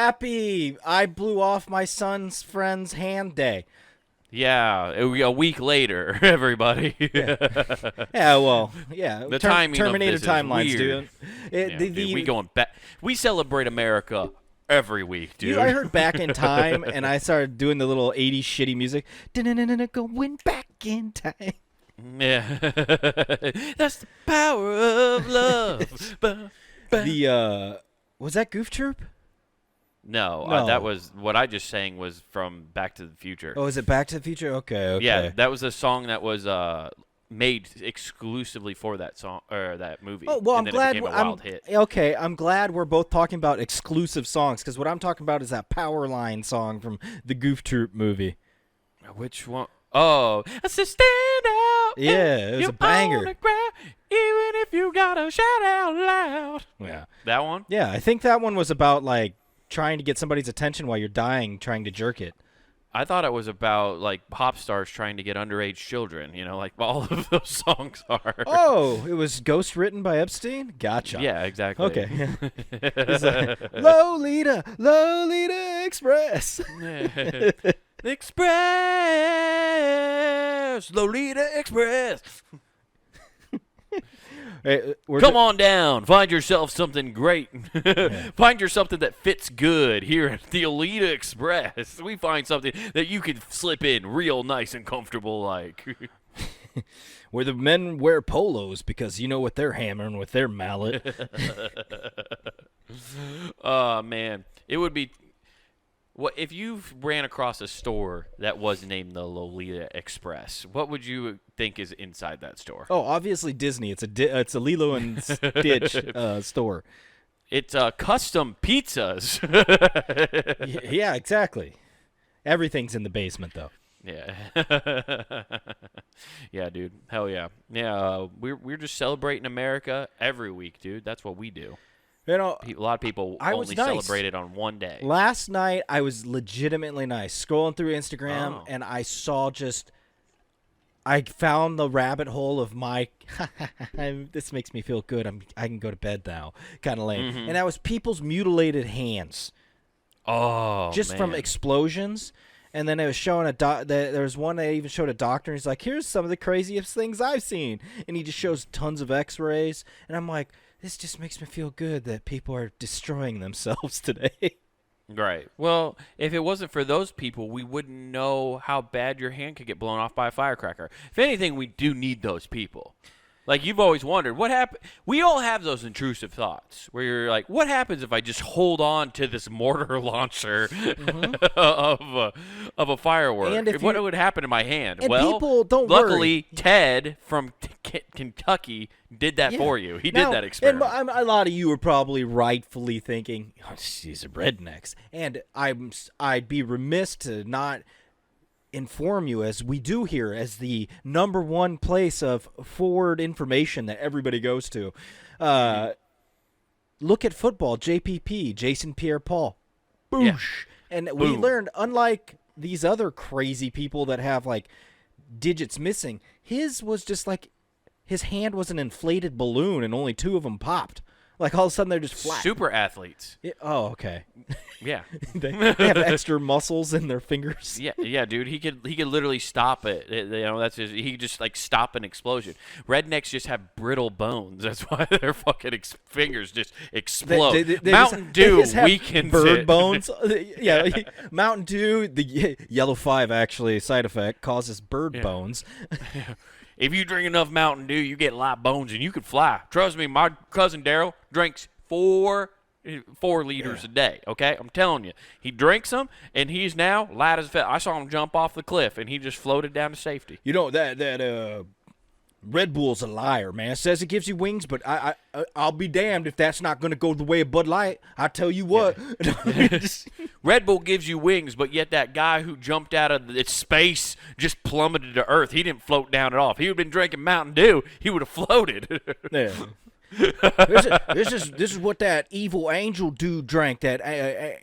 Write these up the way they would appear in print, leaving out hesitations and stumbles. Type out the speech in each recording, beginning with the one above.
happy I blew off my son's friend's hand day. Yeah, a week later, everybody. Yeah, well, yeah. The timing Terminator of this timelines, is weird. dude. Dude, we going back. We celebrate America every week, dude. I heard Back in Time, and I started doing the little 80s shitty music. Going back in time. Yeah. That's the power of love. Was that Goof Troop? No, No. that was what I just sang was from Back to the Future. Oh, is it Back to the Future? Okay. Yeah, that was a song that was made exclusively for that song or that movie. Oh, well, and I'm then glad. it became a wild hit. Okay, I'm glad we're both talking about exclusive songs, because what I'm talking about is that Powerline song from the Goof Troop movie. Which one? Oh, it's a stand out. Yeah, it was a banger. Even if you gotta shout out loud. Yeah. That one? Yeah, I think that one was about, like, trying to get somebody's attention while you're dying, trying to jerk it. I thought it was about, like, pop stars trying to get underage children, like all of those songs are. Oh, it was ghost written by Epstein? Gotcha. Yeah, exactly. Okay. Lolita, Lolita Express. Express, Lolita Express. Hey, Come on down. Find yourself something great. Find yourself something that fits good here at the Lolita Express. We find something that you can slip in real nice and comfortable like. Where the men wear polos because you know what they're hammering with their mallet. Oh, man. It would be... What if you ran across a store that was named the Lolita Express? What would you think is inside that store? Oh, obviously Disney. It's a Lilo and Stitch store. It's custom pizzas. Yeah, exactly. Everything's in the basement, though. Yeah. Yeah, dude. Hell yeah. Yeah, we're just celebrating America every week, dude. That's what we do. You know, A lot of people only celebrate it on one day. Last night, I was legitimately nice. Scrolling through Instagram, Oh. and I saw I found the rabbit hole of my, this makes me feel good, I can go to bed now, kind of lame. Mm-hmm. And that was people's mutilated hands. Oh, Just from man. explosions. And then it was showing there was one that even showed a doctor, and he's like, here's some of the craziest things I've seen. And he just shows tons of x-rays. And I'm like, this just makes me feel good that people are destroying themselves today. Right. Well, if it wasn't for those people, we wouldn't know how bad your hand could get blown off by a firecracker. If anything, we do need those people. Like, you've always wondered, what happened? We all have those intrusive thoughts where you're like, what happens if I just hold on to this mortar launcher of a firework? And What would happen to my hand? And Well, people, don't luckily, Ted from Kentucky did that for you. He did that experiment. And a lot of you are probably rightfully thinking, oh, these are rednecks. And I'd be remiss to not inform you, as we do here, as the number one place of forward information that everybody goes to. Look at football, JPP, Jason Pierre-Paul. Boosh. Yeah. And we Boom. learned, unlike these other crazy people that have, like, digits missing, his was just like his hand was an inflated balloon and only two of them popped. Like, all of a sudden, they're just flat. Super athletes. Oh, okay. Yeah. they have extra muscles in their fingers. Yeah, dude. He could literally stop it. He could just like stop an explosion. Rednecks just have brittle bones. That's why their fucking fingers just explode. They Mountain they Dew have weakens bird it. bones. Yeah, Mountain Dew, the yellow 5 actually side effect causes bird bones. If you drink enough Mountain Dew, you get light bones and you can fly. Trust me, my cousin Daryl drinks 4 liters a day, okay? I'm telling you. He drinks them, and he's now light as a feather. I saw him jump off the cliff, and he just floated down to safety. You know, that Red Bull's a liar, man. It says it gives you wings, but I'll be damned if that's not going to go the way of Bud Light. I tell you what. Red Bull gives you wings, but yet that guy who jumped out of its space just plummeted to Earth. He didn't float down at all. If he had been drinking Mountain Dew, he would have floated. Yeah. This is what that evil angel dude drank. That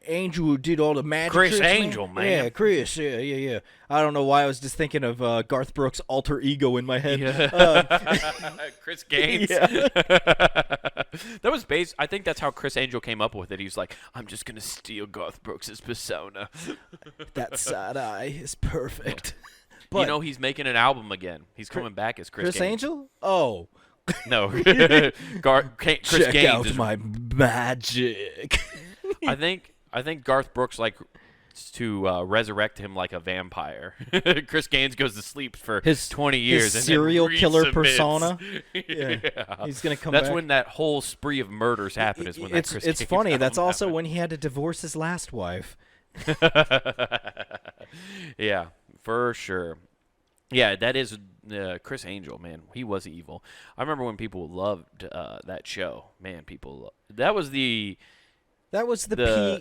angel who did all the magic. Chris tricks, Angel, man. Yeah, Chris. Yeah. I don't know why I was just thinking of Garth Brooks' alter ego in my head. Chris Gaines. Yeah. That was based. I think that's how Chris Angel came up with it. He was like, "I'm just gonna steal Garth Brooks' persona." That side eye is perfect. But you know, he's making an album again. He's coming back as Chris Gaines. Angel? Oh. No, Chris Check Gaines out is my magic. I think Garth Brooks like to resurrect him like a vampire. Chris Gaines goes to sleep for His 20 years. his and serial then killer resubmits. persona. Yeah. He's gonna come That's back. when that whole spree of murders happen. Is when that Chris it's Gaines funny. album That's also happened. when he had to divorce his last wife. Yeah, for sure. Yeah, that is Chris Angel, man. He was evil. I remember when people loved that show. Man, that was the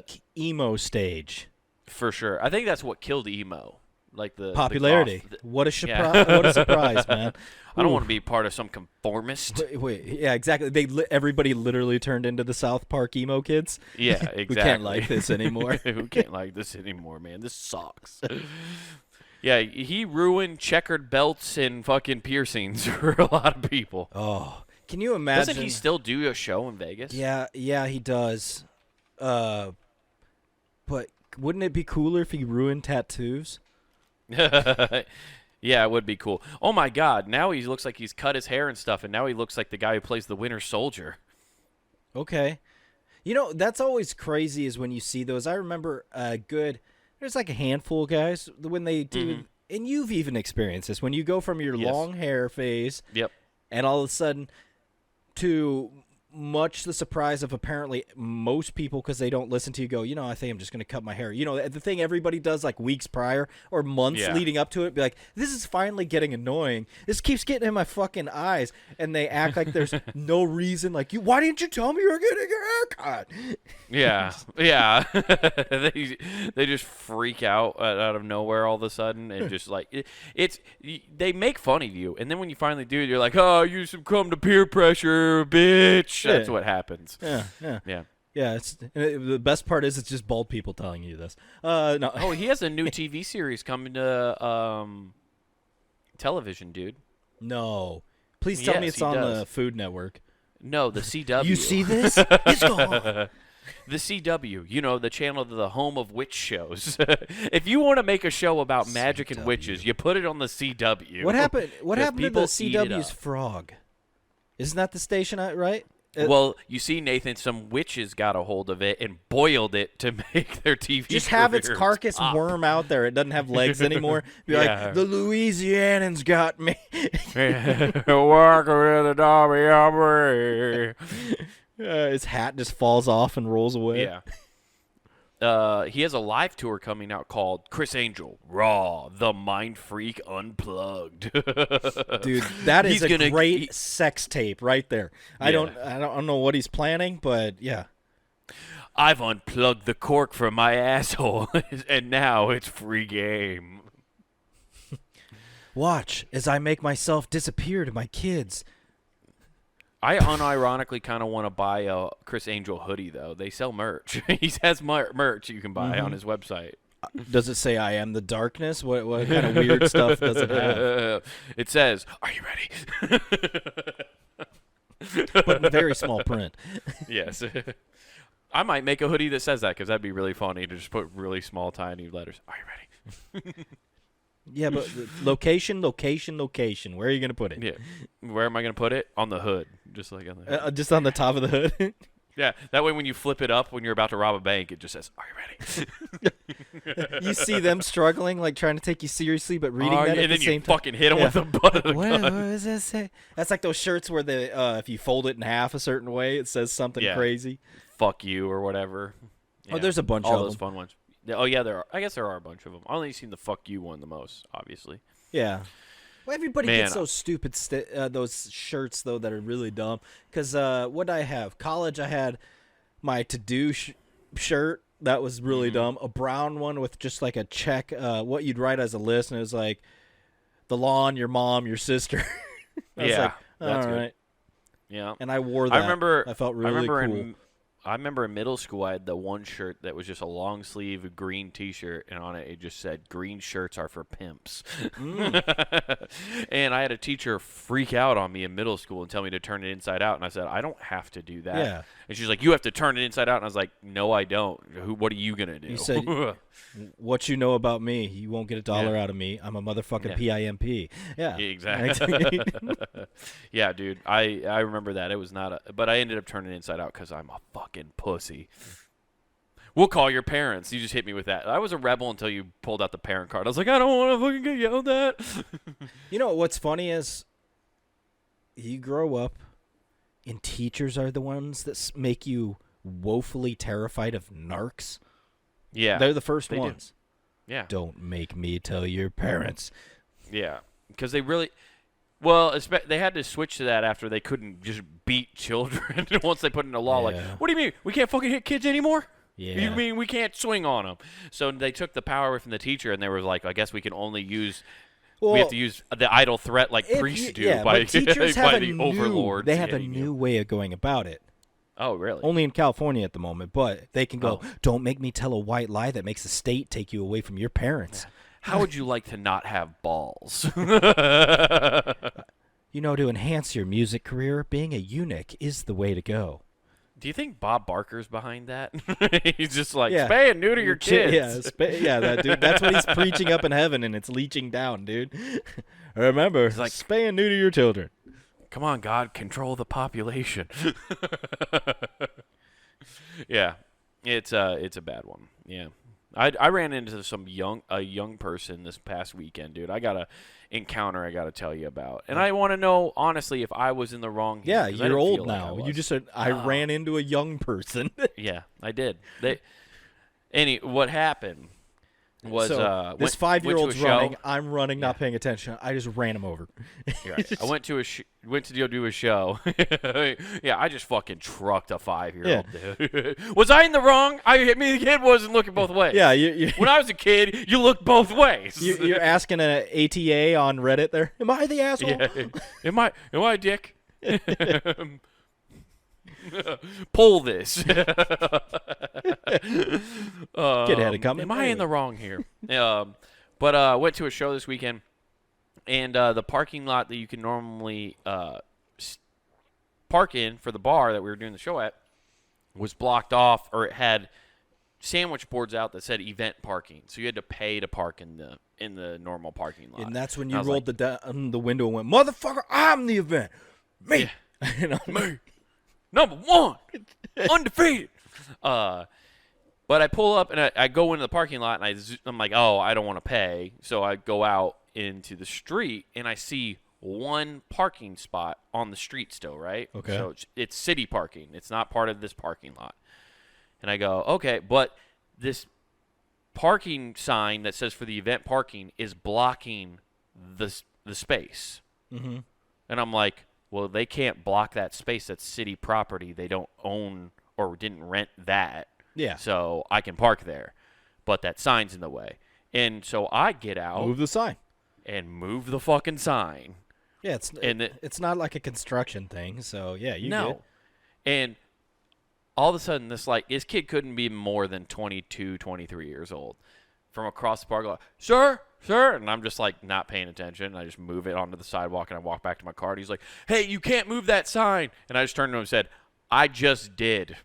peak emo stage. for sure. I think that's what killed emo, like the Popularity. What a surprise! Yeah. What a surprise, man. I don't Ooh. want to be part of some conformist. Wait, yeah, exactly. Everybody literally turned into the South Park emo kids. Yeah, exactly. We can't like this anymore. Who can't like this anymore, man? This sucks. Yeah, he ruined checkered belts and fucking piercings for a lot of people. Oh, can you imagine? Doesn't he still do a show in Vegas? Yeah, he does. But wouldn't it be cooler if he ruined tattoos? Yeah, it would be cool. Oh my God! Now he looks like he's cut his hair and stuff, and now he looks like the guy who plays the Winter Soldier. Okay. You know, that's always crazy is when you see those. I remember there's like a handful of guys when they do, and you've even experienced this, when you go from your long hair phase Yep. and all of a sudden to much the surprise of apparently most people, because they don't listen to you, go, I think I'm just going to cut my hair. The thing everybody does like weeks prior or months leading up to it, be like, this is finally getting annoying. This keeps getting in my fucking eyes. And they act like there's no reason. Like, why didn't you tell me you're getting a haircut? Yeah. They just freak out out of nowhere all of a sudden, and just like they make fun of you, and then when you finally do it, you're like, oh, you succumb to peer pressure, bitch. That's what happens. Yeah. The best part is it's just bald people telling you this. No. Oh, he has a new TV series coming to television, dude. No. Please tell me Yes, it's he on does. the Food Network. No, the CW. You see this? It's gone. The CW, the channel, the home of witch shows. If you want to make a show about magic and CW. witches, you put it on the CW. What happened to the people eat it CW's up. Frog? Isn't that the station, right? Well, you see, Nathan, some witches got a hold of it and boiled it to make their TV Just have its careers carcass top. worm out there. It doesn't have legs anymore. Be Yeah. like, the Louisianans got me. Walk with a Dobby Aubrey. His hat just falls off and rolls away. Yeah. He has a live tour coming out called Chris Angel Raw, the Mind Freak Unplugged. Dude, that is He's a gonna- great sex tape right there. I don't know what he's planning, but yeah. I've unplugged the cork from my asshole, and now it's free game. Watch as I make myself disappear to my kids. I unironically kind of want to buy a Chris Angel hoodie, though. They sell merch. He has merch you can buy on his website. Does it say I am the darkness? What kind of weird stuff does it have? It says, "Are you ready?" But in very small print. Yes. I might make a hoodie that says that, because that'd be really funny to just put really small, tiny letters. Are you ready? Yeah, but location. Where are you going to put it? Yeah. Where am I going to put it? On the hood. Just like on the hood. Just on the top of the hood. Yeah. That way when you flip it up when you're about to rob a bank, it just says, "Are you ready?" You see them struggling, like trying to take you seriously, but reading that and at then the you same time. fucking hit them with the butt of the What gun. does that say? That's like those shirts where if you fold it in half a certain way, it says something Yeah. crazy. Fuck you or whatever. Oh, there's a bunch all of those them. fun ones. Yeah, oh yeah, there are. I guess there are a bunch of them. I only seen the "fuck you" one the most, obviously. Yeah. Well, everybody Man, gets those stupid those shirts though that are really dumb. Because what did I have? College, I had my to-do shirt that was really dumb. A brown one with just like a check, what you'd write as a list, and it was like the lawn, your mom, your sister. I was Yeah, like, that's all good. right. Yeah. And I wore that. I felt really cool. I remember in middle school, I had the one shirt that was just a long sleeve green T-shirt, and on it just said, "Green shirts are for pimps." And I had a teacher freak out on me in middle school and tell me to turn it inside out, and I said, "I don't have to do that." Yeah. And she's like, "You have to turn it inside out," and I was like, "No, I don't. What are you gonna do?" You said, "What you know about me? You won't get $1 out of me. I'm a motherfucking PIMP." Yeah, exactly. Yeah, dude. I remember that. It was not but I ended up turning it inside out because I'm a fucking pussy. We'll call your parents. You just hit me with that. I was a rebel until you pulled out the parent card. I was like, I don't want to fucking get yelled at. You know what's funny is you grow up and teachers are the ones that make you woefully terrified of narcs. Yeah. They're the first ones. Do. Yeah. Don't make me tell your parents. Yeah. Because they really... Well, they had to switch to that after they couldn't just beat children once they put in a law. Like, what do you mean? We can't fucking hit kids anymore? Yeah. You mean we can't swing on them? So they took the power away from the teacher, and they were like, I guess we can only use... we have to use the idle threat like priests do by the overlords. They have a new way of going about it. Oh, really? Only in California at the moment, but they can go, don't make me tell a white lie that makes the state take you away from your parents. How would you like to not have balls? You know, to enhance your music career, being a eunuch is the way to go. Do you think Bob Barker's behind that? He's just like, spay and neuter your kids. Yeah, that dude. That's what he's preaching up in heaven, and it's leaching down, dude. Remember, he's like, spay and neuter your children. Come on, God, control the population. Yeah, it's a bad one. Yeah. I ran into a young person this past weekend, dude. I got a encounter I got to tell you about. And I want to know, honestly, if I was in the wrong here. Yeah, you're old now. You just said, I ran into a young person. Yeah, I did. What happened was this 5-year-old's running. I'm running, not paying attention. I just ran him over. Right. I went to go do a show. Yeah, I just fucking trucked a 5-year-old, dude. Was I in the wrong? The kid wasn't looking both ways. Yeah, when I was a kid, you looked both ways. You're asking an ATA on Reddit there. Am I the asshole? Yeah. Am I a dick? Pull this. Get ahead of coming. Am I in the wrong here? But went to a show this weekend, and the parking lot that you can normally park in for the bar that we were doing the show at was blocked off, or it had sandwich boards out that said event parking. So you had to pay to park in the normal parking lot. And that's when you rolled the window and went, "Motherfucker, I'm the event. Me." Yeah. Me. Number one, undefeated. But I pull up and I go into the parking lot and I'm like, oh, I don't want to pay. So I go out into the street and I see one parking spot on the street still, right? Okay. So it's city parking. It's not part of this parking lot. And I go, okay, but this parking sign that says for the event parking is blocking the space. Mm-hmm. And I'm like, well, they can't block that space. That's city property. They don't own or didn't rent that. Yeah. So I can park there. But that sign's in the way. And so I get out. Move the sign. And move the fucking sign. Yeah, it's not like a construction thing. So, yeah, you no. Get. And all of a sudden, this kid couldn't be more than 22, 23 years old. From across the parking lot, sir. And I'm just like not paying attention. I just move it onto the sidewalk and I walk back to my car. And he's like, hey, you can't move that sign. And I just turned to him and said, I just did.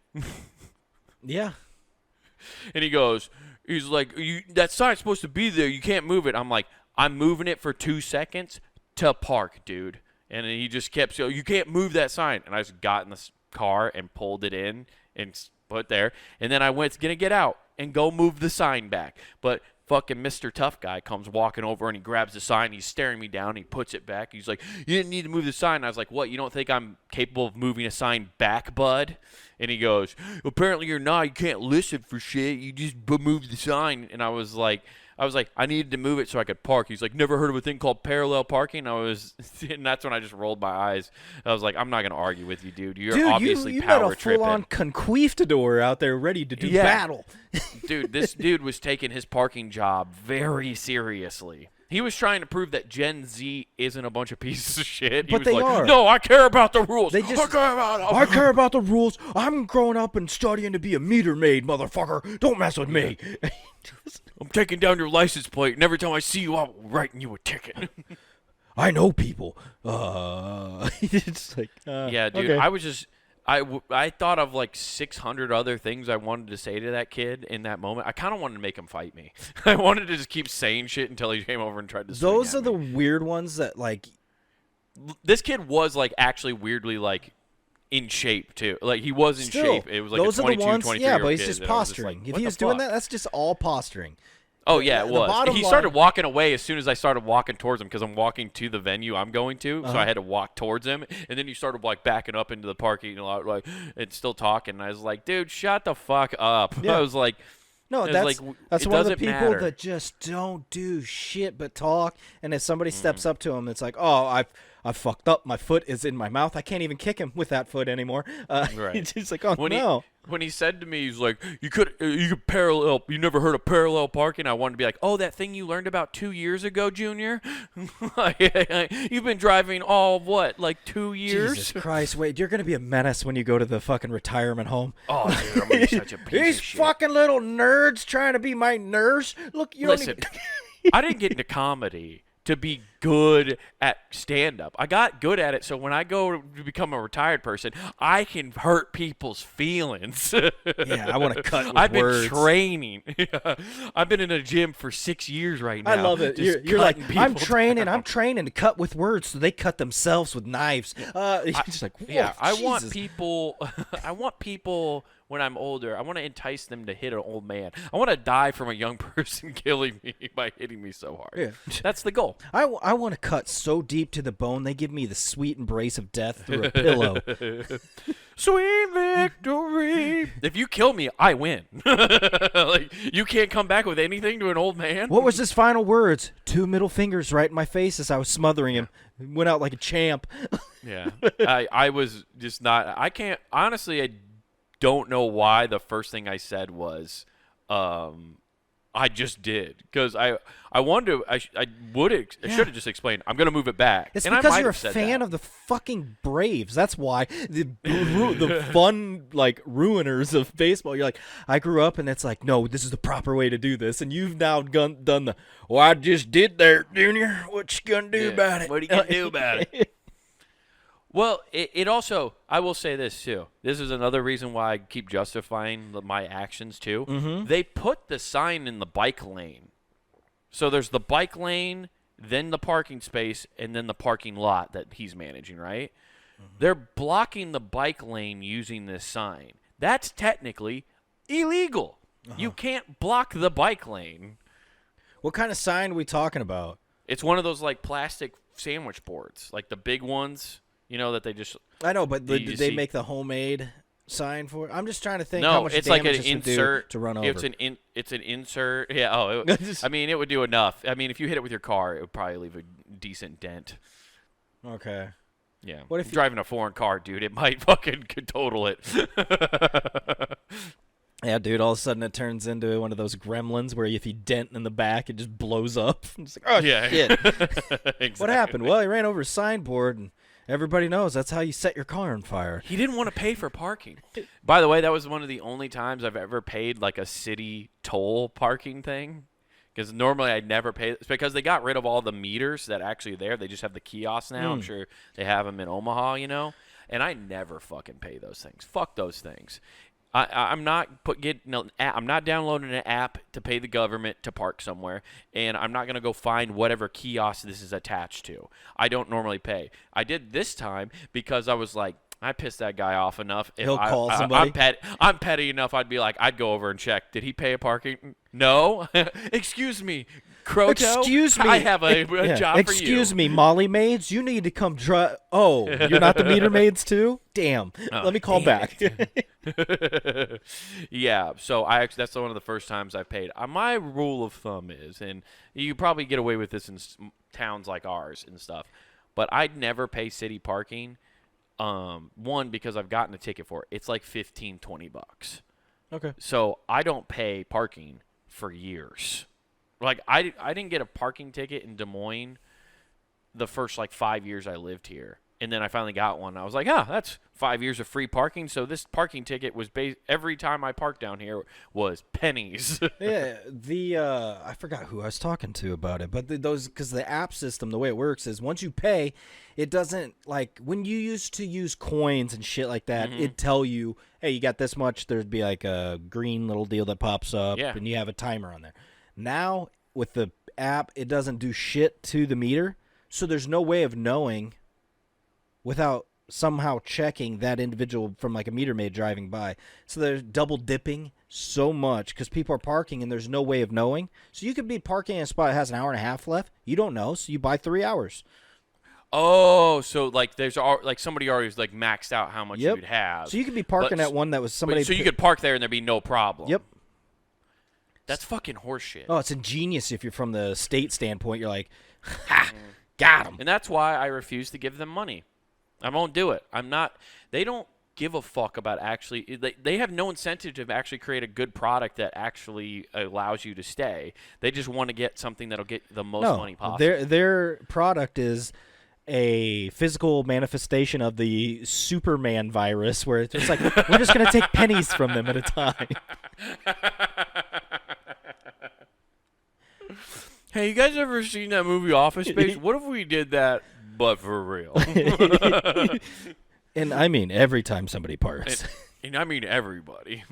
Yeah. And he's like, that sign's supposed to be there. You can't move it. I'm like, I'm moving it for 2 seconds to park, dude. And then he just kept saying, you can't move that sign. And I just got in the car and pulled it in and put it there. And then I went to get out and go move the sign back. But fucking Mr. Tough Guy comes walking over and he grabs the sign. He's staring me down. He puts it back. He's like, you didn't need to move the sign. And I was like, what? You don't think I'm capable of moving a sign back, bud? And he goes, apparently you're not. You can't listen for shit. You just move the sign. And I was like, I needed to move it so I could park. He's like, never heard of a thing called parallel parking? And that's when I just rolled my eyes. I was like, I'm not going to argue with you, dude. You're obviously power tripping. You got a full-on conquistador out there ready to do battle. Dude, this dude was taking his parking job very seriously. He was trying to prove that Gen Z isn't a bunch of pieces of shit. He But was they like, are. No, I care about the rules. They just, I care about the rules. I'm growing up and studying to be a meter maid, motherfucker. Don't mess with me. I'm taking down your license plate, and every time I see you, I'm writing you a ticket. I know people. It's like, Yeah, dude. okay. I was just I thought of like 600 other things I wanted to say to that kid in that moment. I kind of wanted to make him fight me. I wanted to just keep saying shit until he came over and tried to swing Those at are the me. weird ones that, like, This kid was like actually weirdly like in shape too. Like he was in still, shape. It was like those a are 22, the ones. 23 Yeah, year but old he's kid, just and I was just posturing. like, If what he the was doing fuck? that, that's just all posturing. Oh yeah, it The was. bottom He line- started walking away as soon as I started walking towards him because I'm walking to the venue I'm going to, so Uh-huh. I had to walk towards him. And then he started like backing up into the parking lot, like and still talking. And I was like, dude, shut the fuck up. Yeah. I was like, No, It's that's like, that's it one of the doesn't people matter. that just don't do shit but talk. And if somebody steps up to him, it's like, oh, I fucked up. My foot is in my mouth. I can't even kick him with that foot anymore. Right. It's just like, oh when no. when he said to me, he's like, you could parallel. You never heard of parallel parking? I wanted to be like, oh, that thing you learned about 2 years ago, Junior. You've been driving all what, like 2 years? Jesus Christ! Wait, you're gonna be a menace when you go to the fucking retirement home. Oh, dude, I'm gonna be such a piece These of shit. fucking little nerds trying to be my nurse. Look, you Listen, don't I didn't get into comedy to be good at stand-up. I got good at it, so when I go to become a retired person, I can hurt people's feelings. Yeah, I want to cut with I've been words. training. I've been in a gym for 6 years right now. I love it. just You're like, cutting I'm people training. down. I'm training to cut with words, so they cut themselves with knives. You're just like, Yeah, whoa, I want Jesus. people. I want people when I'm older. I want to entice them to hit an old man. I want to die from a young person killing me by hitting me so hard. Yeah. That's the goal. I want to cut so deep to the bone they give me the sweet embrace of death through a pillow. Sweet victory. If you kill me, I win. Like you can't come back with anything to an old man. What was his final words? 2 middle fingers right in my face as I was smothering him. Went out like a champ. Yeah, I was just not. I can't honestly. I don't know why the first thing I said was, I just did because I wanted to. I should have just explained. I'm gonna move it back. It's And I because might you're a have said fan that. of the fucking Braves. That's why the fun like ruiners of baseball. You're like, I grew up, and it's like, no, this is the proper way to do this, and you've now done the. Well, I just did there, Junior. What you gonna do Yeah, about it? what are you gonna do about it? Well, it also, I will say this too. This is another reason why I keep justifying my actions too. Mm-hmm. They put the sign in the bike lane. So there's the bike lane, then the parking space, and then the parking lot that he's managing, right? Mm-hmm. They're blocking the bike lane using this sign. That's technically illegal. You can't block the bike lane. What kind of sign are we talking about? It's one of those like plastic sandwich boards, like the big ones. You know that they just I know, but You did they see- make the homemade sign for it? I'm just trying to think no, how much it's like damage an this would do insert to run over. It's an insert. Yeah. Oh, I mean, it would do enough. I mean, if you hit it with your car, it would probably leave a decent dent. Okay. Yeah. What if you- driving a foreign car, dude? It might fucking could total it. Yeah, dude, all of a sudden it turns into one of those gremlins where if you dent in the back, it just blows up. It's like, oh, Yeah. shit. Exactly. What happened? Well, he ran over a signboard, and everybody knows that's how you set your car on fire. He didn't want to pay for parking. By the way, that was one of the only times I've ever paid like a city toll parking thing. Because normally I'd never pay. It's because they got rid of all the meters that actually are there. They just have the kiosks now. I'm sure they have them in Omaha, you know. And I never fucking pay those things. Fuck those things. I'm not I'm not downloading an app to pay the government to park somewhere, and I'm not gonna go find whatever kiosk this is attached to. I don't normally pay. I did this time because I was like, I pissed that guy off enough. If He'll call somebody. I'm petty enough. I'd be like, I'd go over and check. Did he pay a parking? No. Excuse me, Croto. Excuse me. I have a Yeah. job for you. Excuse me, Molly maids. You need to come drive. Oh, you're not the meter maids too? Damn. Oh, Let me call back. Yeah, so that's one of the first times I paid. My rule of thumb is, and you probably get away with this in towns like ours and stuff, but I'd never pay city parking. One, because I've gotten a ticket for it. It's like $15-20. Okay. So I don't pay parking for years. Like I didn't get a parking ticket in Des Moines the first like 5 years I lived here. And then I finally got one. I was like, that's 5 years of free parking. So this parking ticket was every time I parked down here was pennies. Yeah, I forgot who I was talking to about it, but because the app system, the way it works is once you pay, it doesn't like when you used to use coins and shit like that. It'd tell you, hey, you got this much. There'd be like a green little deal that pops up, and you have a timer on there. Now with the app, it doesn't do shit to the meter, so there's no way of knowing without somehow checking that individual from like a meter maid driving by. So they're double dipping so much because people are parking and there's no way of knowing. So you could be parking in a spot that has an hour and a half left. You don't know, so you buy 3 hours. Oh, so like there's like somebody already like maxed out how much you'd have. So you could be parking at one that was somebody. So you could park there and there'd be no problem. Yep. That's fucking horseshit. Oh, it's ingenious if you're from the state standpoint. You're like, ha, got him. And that's why I refuse to give them money. I won't do it. I'm not. They don't give a fuck about actually. They have no incentive to actually create a good product that actually allows you to stay. They just want to get something that'll get the most money possible. Their product is a physical manifestation of the Superman virus, where it's just like we're just gonna take pennies from them at a time. Hey, you guys ever seen that movie Office Space? What if we did that, but for real? And I mean, every time somebody parks. And I mean everybody.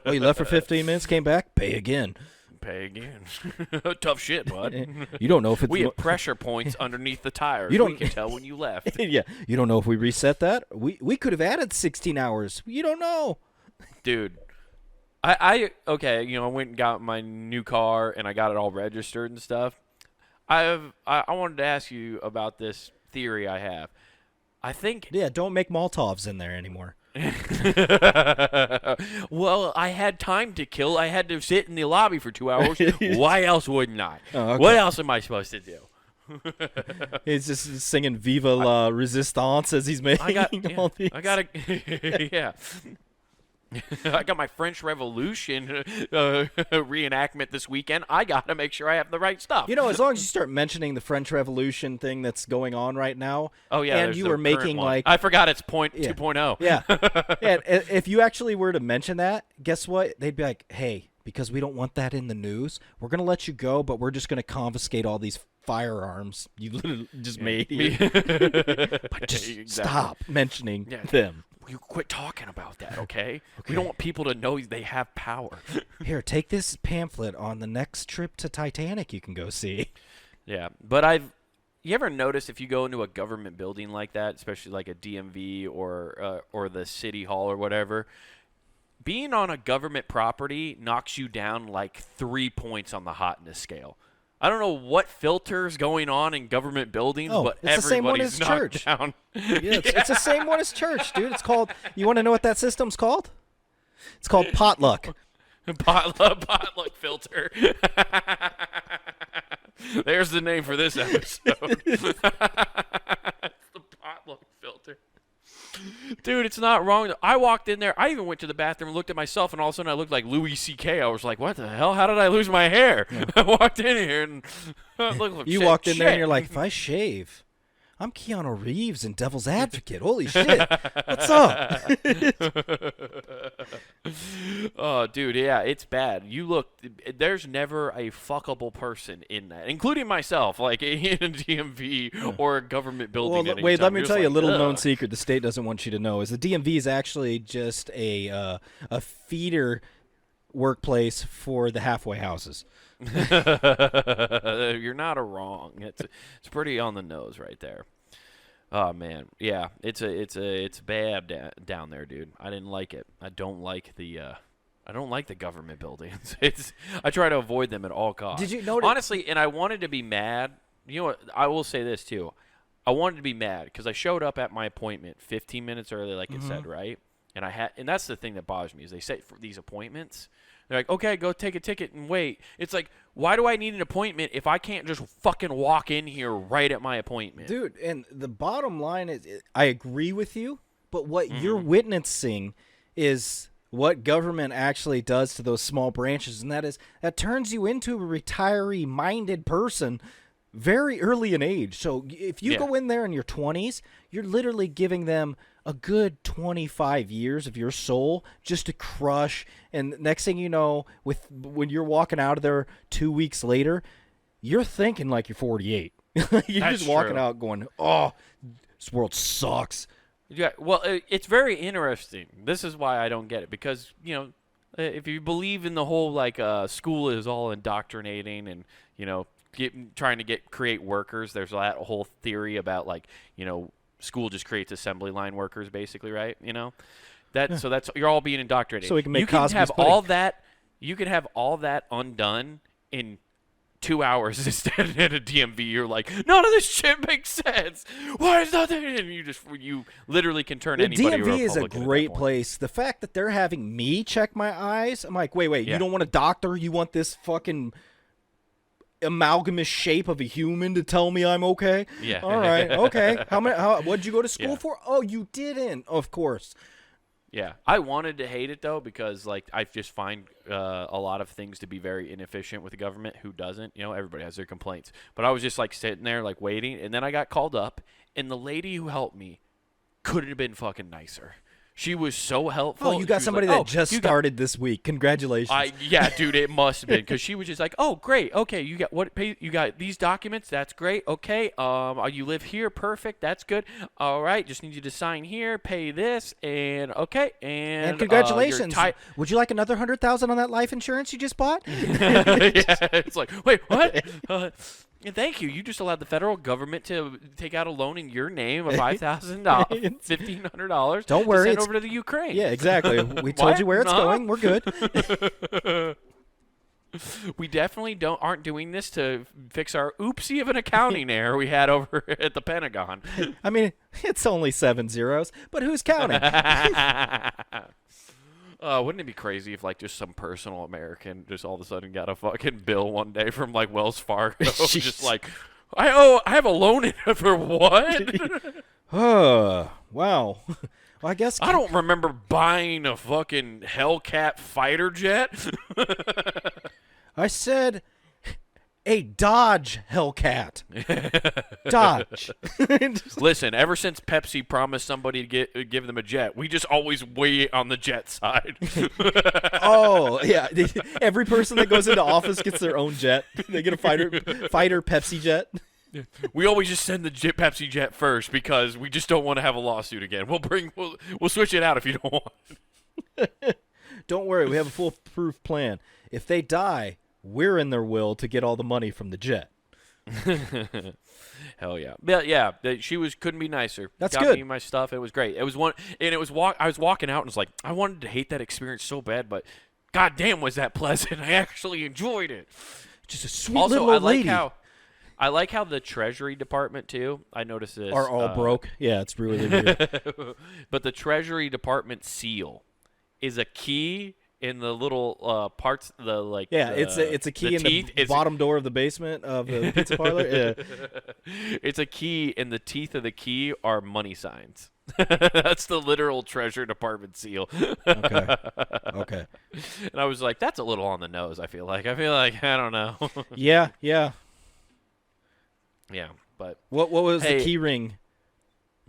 Oh, you left for 15 minutes, came back, pay again. Pay again. Tough shit, bud. You don't know if it's... We have pressure points underneath the tires. We can tell when you left. Yeah, you don't know if we reset that. We could have added 16 hours. You don't know. Dude. I went and got my new car and I got it all registered and stuff. I wanted to ask you about this theory I have. I think don't make Molotovs in there anymore. Well, I had time to kill. I had to sit in the lobby for 2 hours. Why else wouldn't I? Oh, okay. What else am I supposed to do? He's just singing "Viva la Resistance" as he's making all these. Yeah. I got my French Revolution reenactment this weekend. I got to make sure I have the right stuff. You know, as long as you start mentioning the French Revolution thing that's going on right now. Oh, yeah. And you were making like. I forgot it's 2.0. Yeah. And if you actually were to mention that, guess what? They'd be like, hey, because we don't want that in the news, we're going to let you go, but we're just going to confiscate all these firearms you literally just made here. But just stop mentioning them. You quit talking about that, okay? We don't want people to know they have power. Here, take this pamphlet on the next trip to Titanic you can go see. Yeah, but you ever notice if you go into a government building like that, especially like a DMV or the city hall or whatever, being on a government property knocks you down like 3 points on the hotness scale. I don't know what filter's going on in government buildings, but it's the same one as knocked church. Down. It's the same one as church, dude. It's called. You want to know what that system's called? It's called Potluck. Potluck filter. There's the name for this episode. It's the Potluck filter. Dude, it's not wrong. I walked in there. I even went to the bathroom and looked at myself, and all of a sudden I looked like Louis C.K. I was like, what the hell? How did I lose my hair? Yeah. I walked in here and you walked in there and you're like, if I shave, I'm Keanu Reeves in Devil's Advocate. Holy shit. What's up? Oh, dude, yeah, it's bad. There's never a fuckable person in that, including myself, like in a DMV or a government building. Well, wait, let me tell you a little known secret the state doesn't want you to know is the DMV is actually just a feeder workplace for the halfway houses. You're not wrong. It's pretty on the nose right there. Oh man, yeah, it's bad down there, dude. I didn't like it. I don't like the government buildings. I try to avoid them at all costs. Did you notice? Honestly, and I wanted to be mad. You know what? I will say this too. I wanted to be mad because I showed up at my appointment 15 minutes early, like it said, right? And that's the thing that bothers me is they say for these appointments. They're like, okay, go take a ticket and wait. It's like, why do I need an appointment if I can't just fucking walk in here right at my appointment? Dude, and the bottom line is I agree with you, but what you're witnessing is what government actually does to those small branches, and that turns you into a retiree-minded person very early in age. So if you go in there in your 20s, you're literally giving them a good 25 years of your soul just to crush. And next thing you know, when you're walking out of there 2 weeks later, you're thinking like you're 48. You're That's just walking true. out going, oh, this world sucks. Yeah, well, it's very interesting. This is why I don't get it, because, if you believe in the whole, like, school is all indoctrinating and, trying to create workers, there's that whole theory about, like, school just creates assembly line workers, basically, right? So that's you're all being indoctrinated. So we can make you can Cosby's have pudding. all that. You can have all that undone in 2 hours instead at a DMV. You're like, none of this shit makes sense. Why is nothing? And you literally can turn The anybody DMV is a Republican at that great point. place. The fact that they're having me check my eyes, I'm like, wait, Yeah. you don't want a doctor? You want this fucking amalgamous shape of a human to tell me I'm okay? Yeah. All right, okay. What'd you go to school for? Oh, you didn't. Of course. Yeah, I wanted to hate it though, because like I just find a lot of things to be very inefficient with the government. Who doesn't? Everybody has their complaints. But I was just like sitting there like waiting, and then I got called up, and the lady who helped me couldn't have been fucking nicer. She was so helpful. Oh, you got She was somebody like, that just started this week. Congratulations. Yeah, dude, it must have been, because she was just like, "Oh, great, okay, you got these documents, that's great, okay, you live here, perfect, that's good, all right, just need you to sign here, pay this, and okay, and congratulations. Would you like another 100,000 on that life insurance you just bought? Yeah, it's like, wait, what? And thank you. You just allowed the federal government to take out a loan in your name of $5,000, $1,500. Don't worry, to send it's- over to the Ukraine. Yeah, exactly. We told you where it's going. We're good. We definitely aren't doing this to fix our oopsie of an accounting error we had over at the Pentagon. I mean, it's only 7 zeros, but who's counting? Wouldn't it be crazy if like just some personal American just all of a sudden got a fucking bill one day from like Wells Fargo, just like, I have a loan in it for what? Oh, wow. Well, I guess I don't remember buying a fucking Hellcat fighter jet. I said a Dodge Hellcat. Dodge. Listen, ever since Pepsi promised somebody to give them a jet, we just always wait on the jet side. Oh, yeah. Every person that goes into office gets their own jet. They get a fighter Pepsi jet. We always just send the Pepsi jet first because we just don't want to have a lawsuit again. We'll switch it out if you don't want. Don't worry, we have a foolproof plan. If they die, we're in their will to get all the money from the jet. Hell yeah. She couldn't be nicer. That's Got good. me my stuff. It was great. It was one, and it was I was walking out and was like, I wanted to hate that experience so bad, but god damn was that pleasant. I actually enjoyed it. Just a sweet Also, little old lady. I like how the Treasury Department too. I noticed this. Are all broke. Yeah, it's really weird. But the Treasury Department seal is a key in the little parts. Yeah, it's a key in the bottom door of the basement of the pizza parlor. Yeah. It's a key, and the teeth of the key are money signs. That's the literal Treasury Department seal. Okay. And I was like, that's a little on the nose. I feel like I don't know. Yeah. Yeah, but What was the key ring?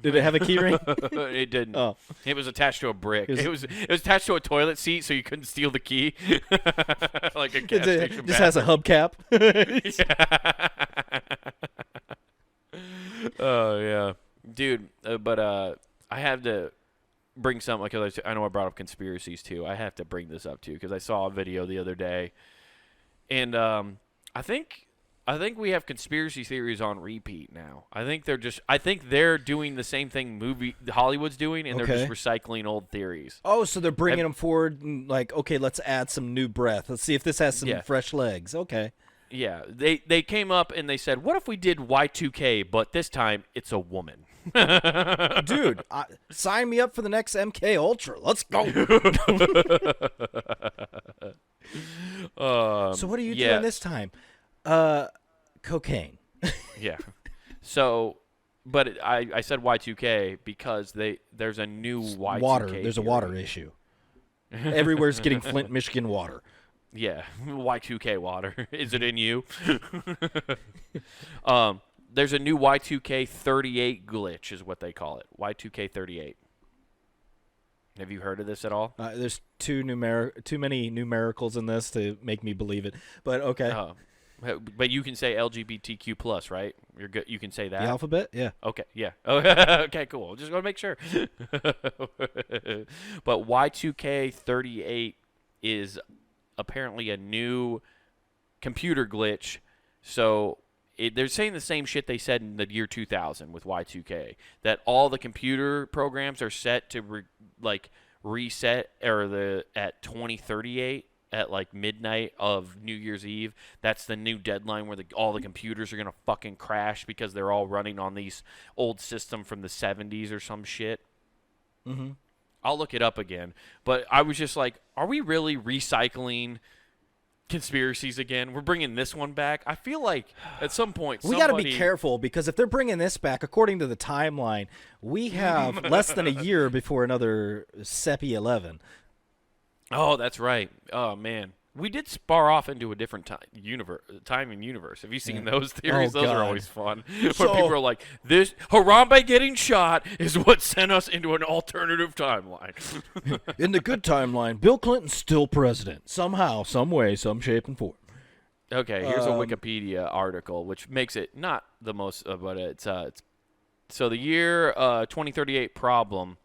Did it have a key ring? it didn't. Oh. It was attached to a brick. It was attached to a toilet seat, so you couldn't steal the key. Like a gas It station. just has a hubcap. Oh yeah, dude. But I had to bring something because I know I brought up conspiracies too. I have to bring this up too because I saw a video the other day, and I think we have conspiracy theories on repeat now. I think they're doing the same thing Hollywood's doing, and they're just recycling old theories. Oh, so they're bringing them forward and like, okay, let's add some new breath. Let's see if this has some Yeah. fresh legs. Okay. Yeah, they came up and they said, what if we did Y2K, but this time it's a woman? Dude, sign me up for the next MK Ultra. Let's go. So what are you doing this time? Cocaine. Yeah. So, but I said Y2K because there's a new Y2K. Water. There's a water theory. issue. Everywhere's getting Flint, Michigan water. Yeah, Y2K water. Is it in you? There's a new Y2K 38 glitch, is what they call it. Y2K 38. Have you heard of this at all? There's too many numericals in this to make me believe it. But okay. But you can say LGBTQ plus, right? You're good. You can say that. The alphabet, yeah. Okay, yeah. Okay, cool. Just want to make sure. But Y2K 38 is apparently a new computer glitch. So they're saying the same shit they said in the year 2000 with Y2K, that all the computer programs are set to reset at 2038 at like midnight of New Year's Eve. That's the new deadline where all the computers are going to fucking crash because they're all running on these old system from the 70s or some shit. Mm-hmm. I'll look it up again. But I was just like, are we really recycling conspiracies again? We're bringing this one back. I feel like at some point we got to be careful, because if they're bringing this back, according to the timeline, we have less than a year before another SEPI 11. Oh, that's right. Oh, man. We did spar off into a different time and universe. Have you seen those theories? Oh, those God. are always fun. Where people are like, this Harambe getting shot is what sent us into an alternative timeline. In the good timeline, Bill Clinton's still president. Somehow, some way, some shape and form. Okay, here's a Wikipedia article, which makes it not the most, but it's so the year 2038 problem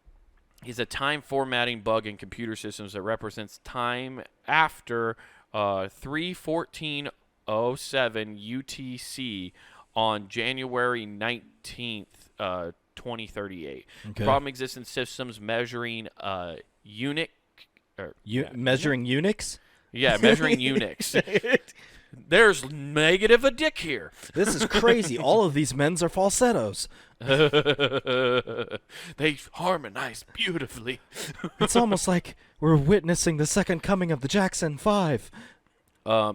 is a time formatting bug in computer systems that represents time after 3/14/07 UTC on January 19th, 2038. Okay. Problem exists in systems measuring Unix. Measuring Unix? Yeah, measuring Unix. There's negative a dick here. This is crazy. All of these men's are falsettos. They harmonize beautifully. It's almost like we're witnessing the second coming of the Jackson 5.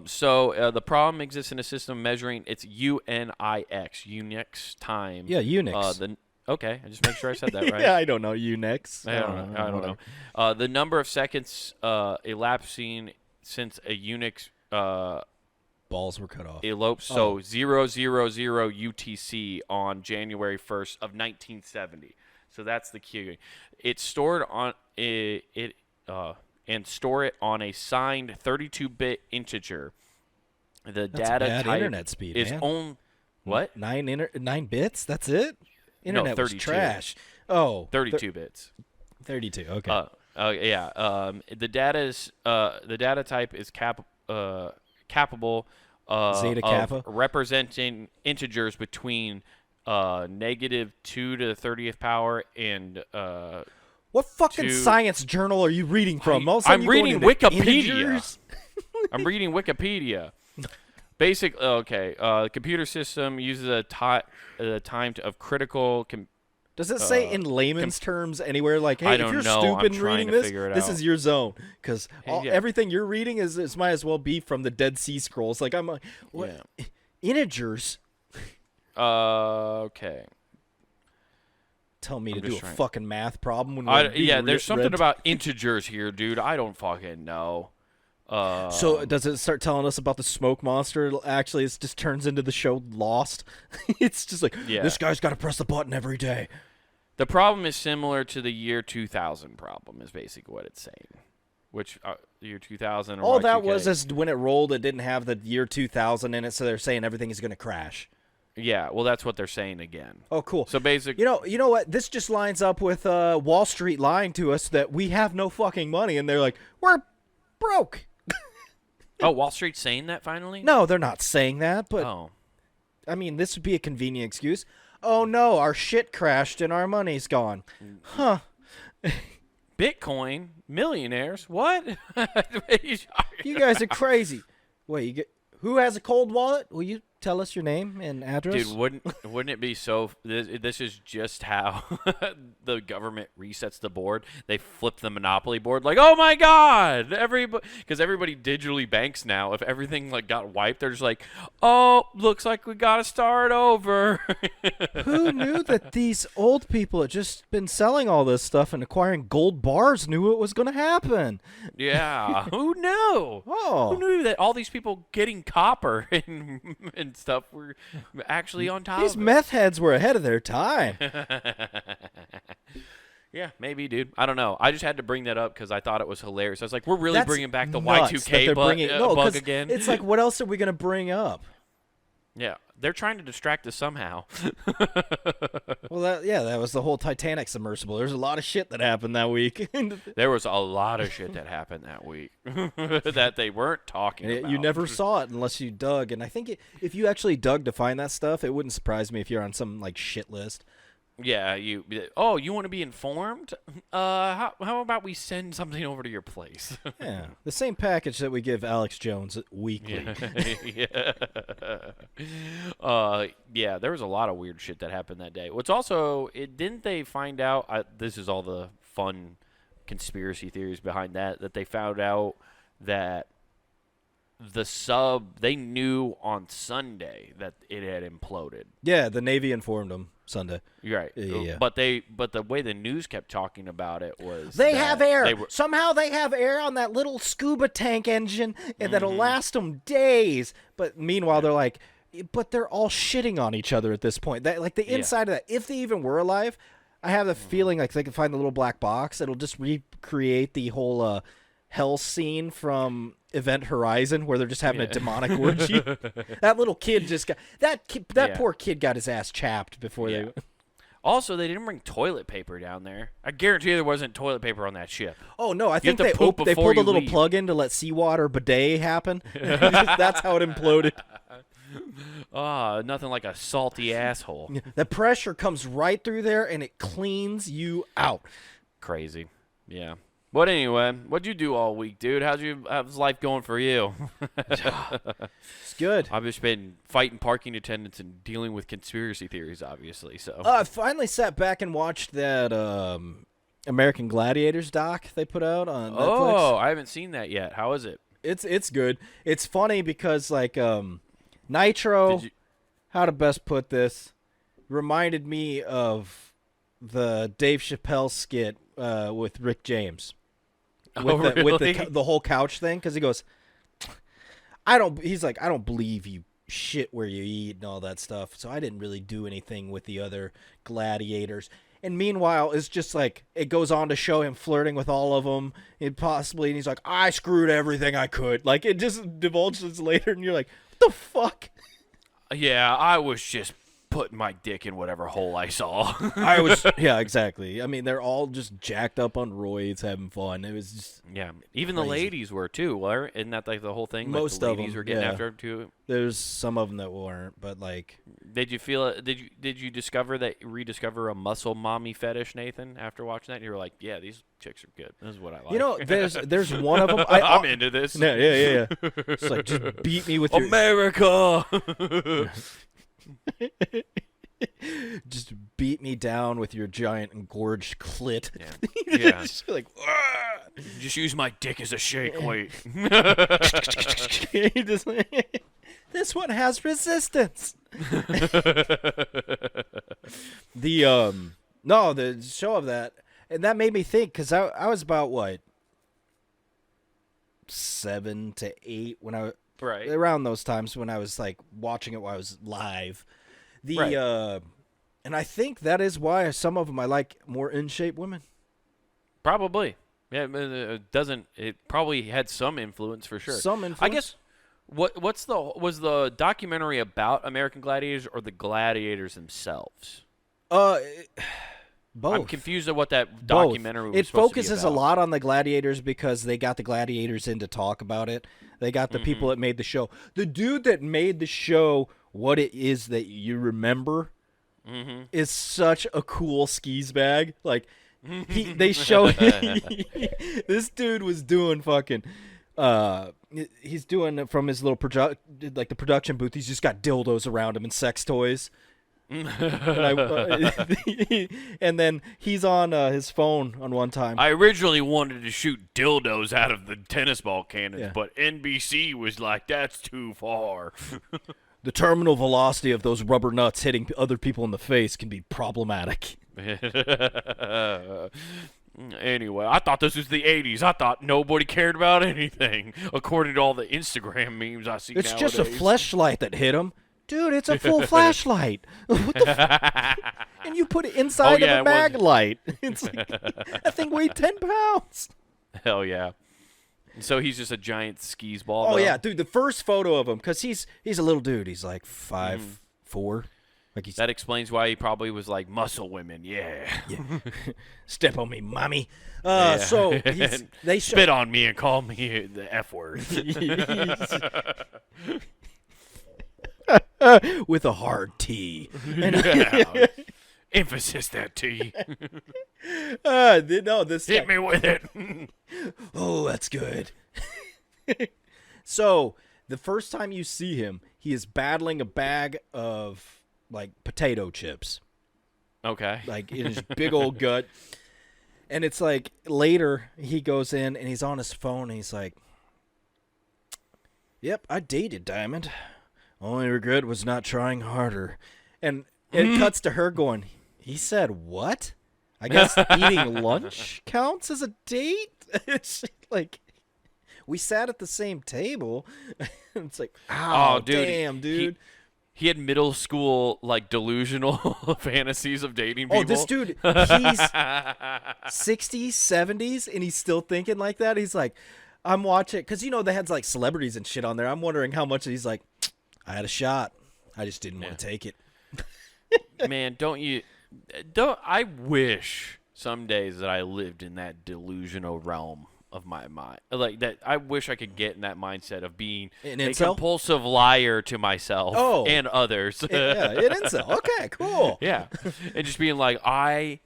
So the problem exists in a system measuring its Unix time. Yeah, Unix. Okay, I just make sure I said that right. Yeah, I don't know Unix. I don't know. The number of seconds elapsing since a Unix balls were cut off. eloped, so 000 UTC on January 1st of 1970. So that's the key. It's stored on and store it on a signed 32-bit integer. The That's data bad type internet speed, is man. on what? 9 bits? That's it? Internet was 32. trash. Oh, 32 bits. 32. Okay. Yeah. The data type is capable Zeta of Kappa? representing integers between -2 to the 30th power and What fucking science journal are you reading from? All of a sudden I'm you're going reading into Wikipedia. integers? I'm reading Wikipedia. The computer system uses a time of critical. Does it say in layman's terms anywhere, like, hey, I if don't you're know. stupid I'm and trying reading to this, figure it this out. is your zone? Because Yeah. everything you're reading is might as well be from the Dead Sea Scrolls. Like, I'm like, what? Yeah. Integers? Okay. Tell me to I'm do a just trying. fucking math problem when we're being There's something read. about integers here, dude. I don't fucking know. So does it start telling us about the smoke monster? Actually, it just turns into the show Lost. It's just like, this guy's got to press the button every day. The problem is similar to the year 2000 problem, is basically what it's saying. Which year 2000 or All Y2K? that was is when it rolled, it didn't have the year 2000 in it, so they're saying everything is going to crash. Yeah, well, that's what they're saying again. Oh, cool. So basically, You know what? This just lines up with Wall Street lying to us that we have no fucking money, and they're like, we're broke. oh, Wall Street's saying that finally? No, they're not saying that, but Oh. I mean, this would be a convenient excuse. Oh no, our shit crashed and our money's gone. Huh. Bitcoin, millionaires, what? You guys are crazy. Wait, who has a cold wallet? Well, you tell us your name and address? Dude, wouldn't it be so? This is just how the government resets the board. They flip the Monopoly board, like, oh my God, because everybody digitally banks now. If everything like got wiped, they're just like, oh, looks like we gotta start over. Who knew that these old people had just been selling all this stuff and acquiring gold bars knew it was going to happen? Yeah, who knew? Oh, Who knew that all these people getting copper and stuff were actually on top these of it? meth heads were ahead of their time. Yeah, maybe, dude. I don't know. I just had to bring that up because I thought it was hilarious. I was like, we're really That's bringing back the nuts Y2K that they're bringing- no, bug 'cause again. It's like, what else are we going to bring up? Yeah, they're trying to distract us somehow. Well, that was the whole Titanic submersible. There's a lot of shit that happened that week. There was a lot of shit that happened that week that they weren't talking about. You never saw it unless you dug. And I think if you actually dug to find that stuff, it wouldn't surprise me if you're on some like shit list. Yeah, you want to be informed? How about we send something over to your place? Yeah, the same package that we give Alex Jones weekly. Yeah, there was a lot of weird shit that happened that day. What's also, didn't they find out, this is all the fun conspiracy theories behind that they found out that the sub, they knew on Sunday that it had imploded. Yeah, the Navy informed them Sunday. Right. Yeah. But the way the news kept talking about it was They that have air. they were- Somehow they have air on that little scuba tank engine, and that'll last them days. But meanwhile, they're like, but they're all shitting on each other at this point. That, like the inside of that, if they even were alive, I have the feeling like they can find the little black box. It'll just recreate the whole hell scene from Event Horizon, where they're just having a demonic orgy. That little kid just got that poor kid got his ass chapped before they. Also, they didn't bring toilet paper down there. I guarantee there wasn't toilet paper on that ship. Oh no! I You think have to poop they before pulled a you little leave. plug in to let seawater bidet happen. That's how it imploded. Nothing like a salty asshole. The pressure comes right through there and it cleans you out. Crazy. Yeah. But anyway, what'd you do all week, dude? How's life going for you? It's good. I've just been fighting parking attendants and dealing with conspiracy theories, obviously. So I finally sat back and watched that American Gladiators doc they put out on Netflix. Oh, I haven't seen that yet. How is it? It's good. It's funny because like Nitro, how to best put this, reminded me of the Dave Chappelle skit with Rick James. With the whole couch thing, because he goes, he's like, I don't believe you shit where you eat and all that stuff, so I didn't really do anything with the other gladiators. And meanwhile, it's just like, it goes on to show him flirting with all of them, and he's like, I screwed everything I could. Like, it just divulges later, and you're like, what the fuck? Yeah, I was just putting my dick in whatever hole I saw. Yeah, exactly. I mean, they're all just jacked up on roids, having fun. It was just even crazy. the ladies were too. Isn't that like the whole thing? Most like the of ladies them, were getting yeah. after him too. There's some of them that weren't, but like, Did you feel it? Did you rediscover a muscle mommy fetish, Nathan? After watching that, and you were like, yeah, these chicks are good. This is what I like. you know, there's one of them. I'm into this. Yeah. It's like, just beat me with your America. just beat me down with your giant engorged clit. Yeah. Just like, Just use my dick as a shake weight. this one has resistance. The show of that, and that made me think, because I was about what, 7 to 8 when Right. around those times when I was like watching it while I was live. And I think that is why some of them I like more in shape women. Probably. Yeah, it probably had some influence for sure. Some influence. I guess was the documentary about American Gladiators or the gladiators themselves? Both. I'm confused at what that Both. documentary was It supposed to be focuses a about. lot on the gladiators because they got the gladiators in to talk about it. They got the people that made the show. The dude that made the show, what it is that you remember, is such a cool skis bag. Like, they show this dude was doing fucking He's doing it from his little the production booth. He's just got dildos around him and sex toys. And then he's on his phone on one time. I originally wanted to shoot dildos out of the tennis ball cannons, Yeah. but NBC was like, that's too far. The terminal velocity of those rubber nuts hitting other people in the face can be problematic. Anyway, I thought this was the 80s. I thought nobody cared about anything, according to all the Instagram memes I see It's nowadays. just a fleshlight that hit him. Dude, it's a full flashlight. What the and you put it inside of a mag light. It's like, that thing weighed 10 pounds. Hell yeah. So he's just a giant skis ball. Oh, though? yeah, dude, the first photo of him, because he's a little dude. He's like 5'4". Like he's That explains why he probably was like, muscle women, yeah. step on me, mommy. Yeah. So they spit on me and call me the F word. with a hard T. Yeah. Emphasis that T. No, this Hit me with it. Oh, that's good. So the first time you see him, he is battling a bag of like potato chips, Okay. like in his big old gut. And it's like later he goes in and he's on his phone and he's like, "Yep, I dated Diamond. Only regret was not trying harder." And it cuts to her going, "He said what? I guess eating lunch counts as a date?" It's like, we sat at the same table. It's like, oh, dude, damn, dude. He had middle school like delusional fantasies of dating people. Oh, this dude, he's 60s, 70s, and he's still thinking like that. He's like, I'm watching, because, they had like celebrities and shit on there. I'm wondering how much he's like, I had a shot. I just didn't want to take it. Man, I wish some days that I lived in that delusional realm of my mind. Like that, I wish I could get in that mindset of being An a incel? compulsive liar to myself and others. Yeah, an incel. Okay, cool. Yeah. And just being like, I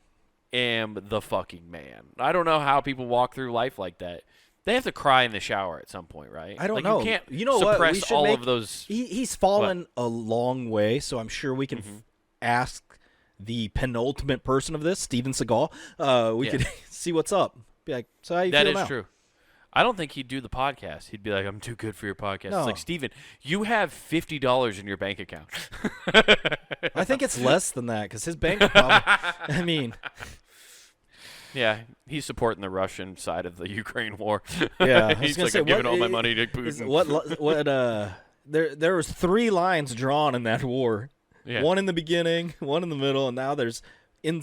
am the fucking man. I don't know how people walk through life like that. They have to cry in the shower at some point, right? I don't like, know. You can't You know what? We suppress should all make- of those. He's fallen a long way, so I'm sure we can ask the penultimate person of this, Steven Seagal. We could see what's up. Be like, so how you That feel is now? true. I don't think he'd do the podcast. He'd be like, I'm too good for your podcast. No. It's like, Steven, you have $50 in your bank account. I think it's less than that because his bank probably. I mean, Yeah, he's supporting the Russian side of the Ukraine war. yeah. I was He's gonna like, say, I'm giving what all my i- money to is- Putin. There was 3 lines drawn in that war. Yeah. One in the beginning, one in the middle, and now there's in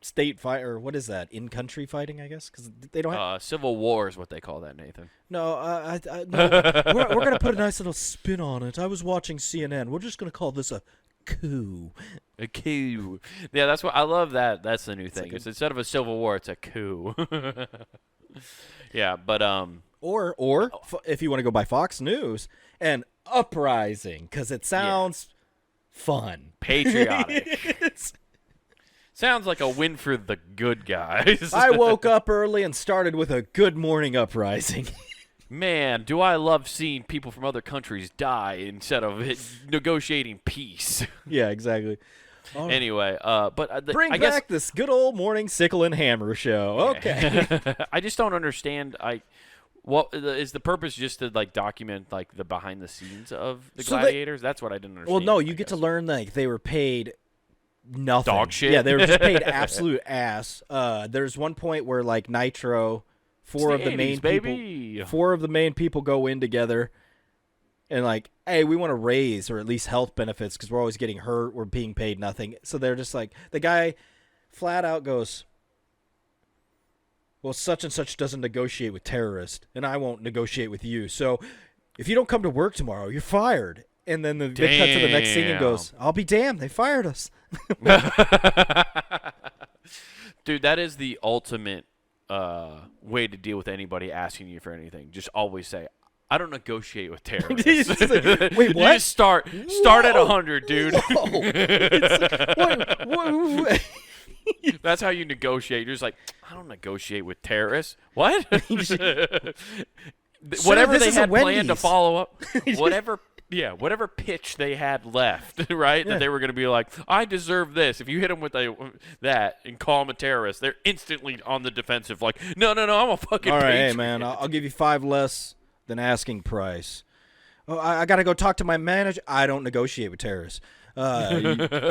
state fight, or what is that? In country fighting, I guess, because they don't have. Civil war is what they call that, Nathan. No, no, we're gonna put a nice little spin on it. I was watching CNN. We're just gonna call this a coup. A coup. Yeah, that's what I love. That's the new thing. like a- It's instead of a civil war, it's a coup. Yeah, but Or if you want to go by Fox News, an uprising, because it sounds fun. patriotic. It's- Sounds like a win for the good guys. I woke up early and started with a good morning uprising. Man, do I love seeing people from other countries die instead of negotiating peace. Yeah, exactly. Anyway, but Bring I back this good old morning sickle and hammer show. Okay. guess I just don't understand. What is the purpose? Just to like document like the behind the scenes of the So gladiators? That's what I didn't understand. Well, no, I you get to guess. learn like they were paid nothing. Dog shit? Yeah, they were just paid absolute ass. There's one point where like Nitro, four of the main baby. people go in together and like, hey, we want to raise or at least health benefits because we're always getting hurt. We're being paid nothing. So they're just like, the guy flat out goes, well, such and such doesn't negotiate with terrorists, and I won't negotiate with you. So if you don't come to work tomorrow, you're fired. And then they cut to the next scene and goes, I'll be damned, they fired us. Dude, that is the ultimate way to deal with anybody asking you for anything. Just always say, I don't negotiate with terrorists. He's just like, wait, You what? just start at 100, dude. Whoa. It's like, what? That's how you negotiate. You're just like, I don't negotiate with terrorists. What? whatever this they is a had planned to Wendy's. follow up, whatever pitch they had left, right? Yeah. That they were going to be like, I deserve this. If you hit them with that and call them a terrorist, they're instantly on the defensive. Like, no, I'm a fucking All right, patriot. hey man, I'll give you 5 less than asking price. Oh, I got to go talk to my manager. I don't negotiate with terrorists. 5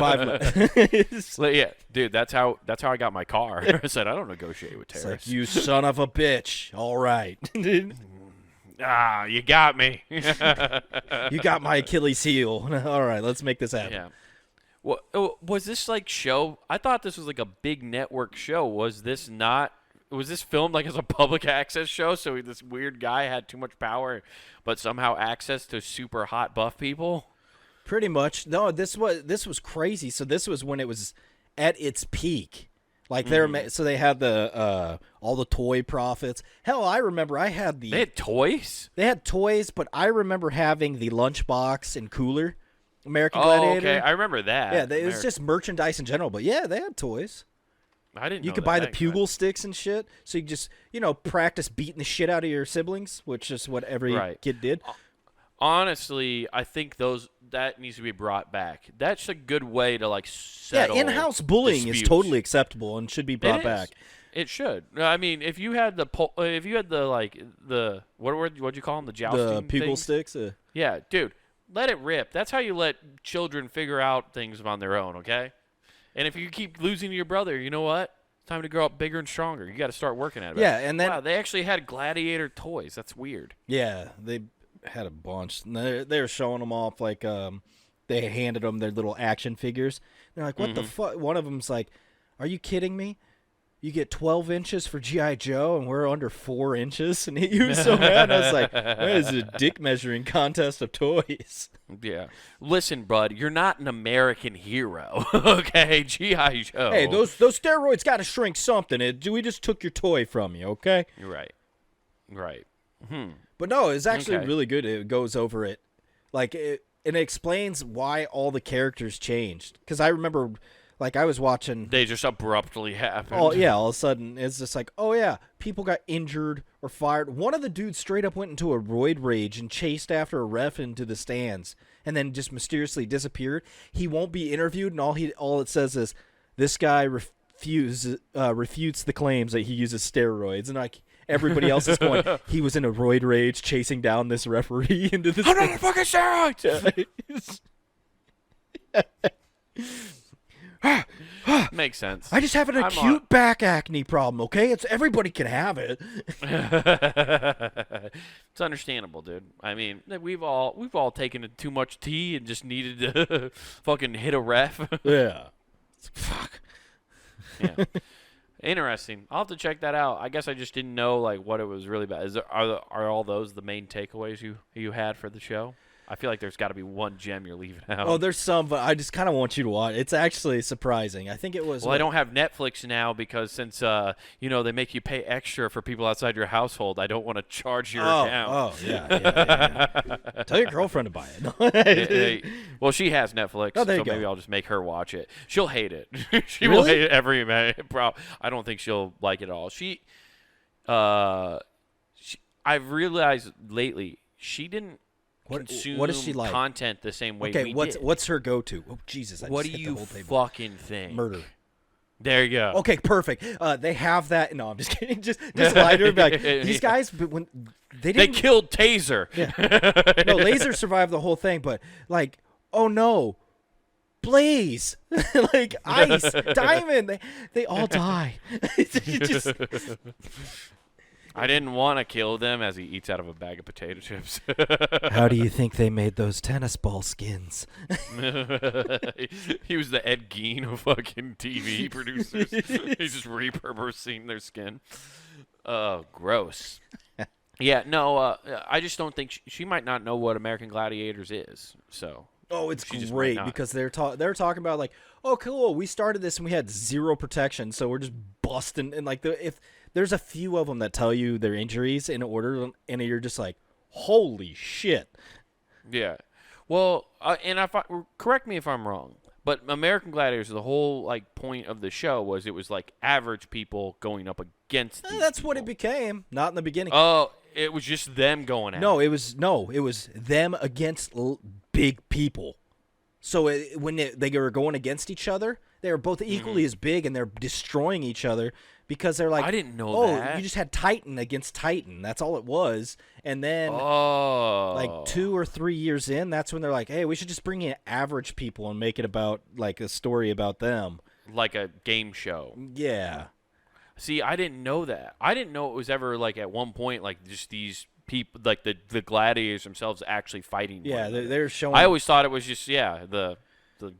less. Yeah, dude, that's how I got my car. I said I don't negotiate with It's terrorists. like, you son of a bitch. All right. You got me. You got my Achilles heel. All right, let's make this happen. Yeah. Well, was this like show? I thought this was like a big network show. Was this not? Was this filmed like as a public access show? So this weird guy had too much power, but somehow access to super hot buff people. Pretty much. No, this was crazy. So this was when it was at its peak. Like so they had the all the toy profits. Hell, I remember I had They had toys. They had toys, but I remember having the lunchbox and cooler American Oh, Gladiator. okay, I remember that. Yeah, it was just merchandise in general. But yeah, they had toys. I didn't. You know could that. buy the Thanks, pugil sticks and shit. So you could just practice beating the shit out of your siblings, which is what every kid did. Honestly, I think that needs to be brought back. That's a good way to like settle. Yeah, in-house bullying is totally acceptable and should be brought back. It should. I mean, if you had the what'd you call them, the jousting The pugil things? sticks. Yeah, dude, let it rip. That's how you let children figure out things on their own. Okay, and if you keep losing to your brother, you know what? It's time to grow up bigger and stronger. You got to start working at it. Yeah, and then they actually had Gladiator toys. That's weird. Yeah, they had a bunch. They were showing them off like they handed them their little action figures. They're like, what the fuck? One of them's like, are you kidding me? You get 12 inches for G.I. Joe, and we're under 4 inches? And he was so mad. I was like, that is a dick measuring contest of toys. Yeah. Listen, bud, you're not an American hero, okay? G.I. Joe. Hey, those steroids got to shrink something. We just took your toy from you, okay? You're right. Right. But no, it's actually Okay. really good. It goes over it. And it explains why all the characters changed. Because I remember, like, I was watching. They just abruptly happened. Oh, yeah, all of a sudden, it's just like, oh, yeah, people got injured or fired. One of the dudes straight up went into a roid rage and chased after a ref into the stands and then just mysteriously disappeared. He won't be interviewed, and all it says is, this guy refutes the claims that he uses steroids. And, like, everybody else is going, he was in a roid rage chasing down this referee into the I'm not on fucking steroids! Makes sense. I just have an acute back acne problem, okay? Everybody can have it. It's understandable, dude. I mean, we've all taken too much tea and just needed to fucking hit a ref. Yeah. It's like, fuck. Yeah. Interesting. I'll have to check that out. I guess I just didn't know like what it was really about. Are all those the main takeaways you had for the show? I feel like there's got to be one gem you're leaving out. Oh, there's some, but I just kind of want you to watch. It's actually surprising. I think it was. Well, I don't have Netflix now because since they make you pay extra for people outside your household, I don't want to charge your account. Oh, yeah. Tell your girlfriend to buy it. Well, she has Netflix, Oh, there so you go. maybe I'll just make her watch it. She'll hate it. She Really? will hate it every minute. Bro, I don't think she'll like it at all. I've realized lately she didn't consume what is she like? content the same way Okay, we what's did. what's her go-to? Oh, Jesus. I What just do hit you the whole table. fucking think? Murder. There you go. Okay, perfect. They have that. No, I'm just kidding. Just lie to her. Be like, these guys, but when they They didn't. killed Taser. Yeah. No, Laser survived the whole thing, but like, oh no, Blaze, like Ice, Diamond, they all die. Just, I didn't want to kill them as he eats out of a bag of potato chips. how do you think they made those tennis ball skins? He was the Ed Gein of fucking TV producers. He's just repurposing their skin. Oh, gross. Yeah, no, I just don't think she might not know what American Gladiators is. So. Oh, it's She just might great not. because they're talking about like, oh, cool, we started this and we had zero protection, so we're just busting. And like, if there's a few of them that tell you their injuries in order, and you're just like, holy shit. Yeah. Well, and correct me if I'm wrong, but American Gladiators, the whole like point of the show was it was like average people going up against these That's what people. it became. Not in the beginning. Oh, it was just them going at No, it. it was them against big people. So when they were going against each other, they were both equally as big, and they're destroying each other because they're like, I didn't know oh, that. you just had Titan against Titan. That's all it was. And then like 2 or 3 years in, that's when they're like, hey, we should just bring in average people and make it about like a story about them. Like a game show. Yeah. See, I didn't know that. I didn't know it was ever like at one point like just these people, like the gladiators themselves actually fighting. Yeah, one another. they're showing. I always thought it was just the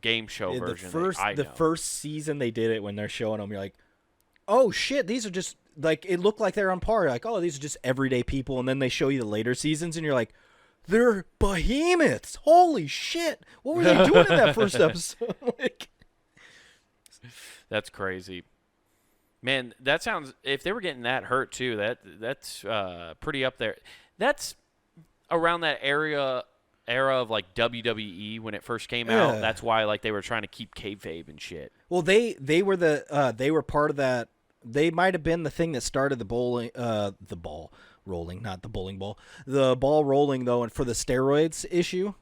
game show the version. the first season they did it when they're showing them, you're like, oh shit, these are just like, it looked like they're on par. You're like, oh, these are just everyday people, and then they show you the later seasons, and you're like, they're behemoths. Holy shit, what were they doing in that first episode? Like, That's crazy. Man, that sounds. If they were getting that hurt too, that's pretty up there. That's around that era of like WWE when it first came out. That's why like they were trying to keep kayfabe and shit. well, they were they were part of that. They might have been the thing that started the ball rolling, not the bowling ball, the ball rolling though, and for the steroids issue.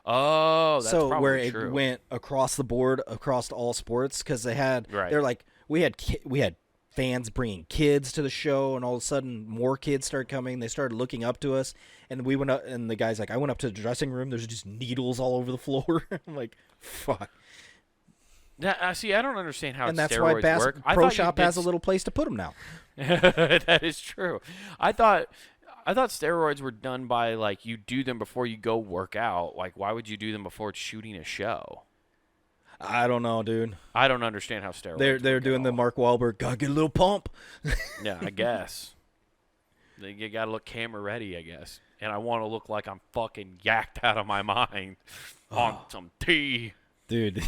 Oh, that's so probably where true. it went across the board, across all sports, because they had they're like we had fans bringing kids to the show, and all of a sudden more kids started coming. They started looking up to us, and we went up, and the guy's like, I went up to the dressing room. There's just needles all over the floor. I'm like, fuck. Now, see, I don't understand how And that's steroids why work. Pro Shop has a little place to put them now. That is true. I thought steroids were done by like you do them before you go work out. Like, why would you do them before shooting a show? I don't know, dude. I don't understand how steroids. They're doing the Mark Wahlberg, gotta get a little pump. Yeah, I guess. You gotta look camera ready, I guess. And I want to look like I'm fucking yacked out of my mind on some tea. Dude,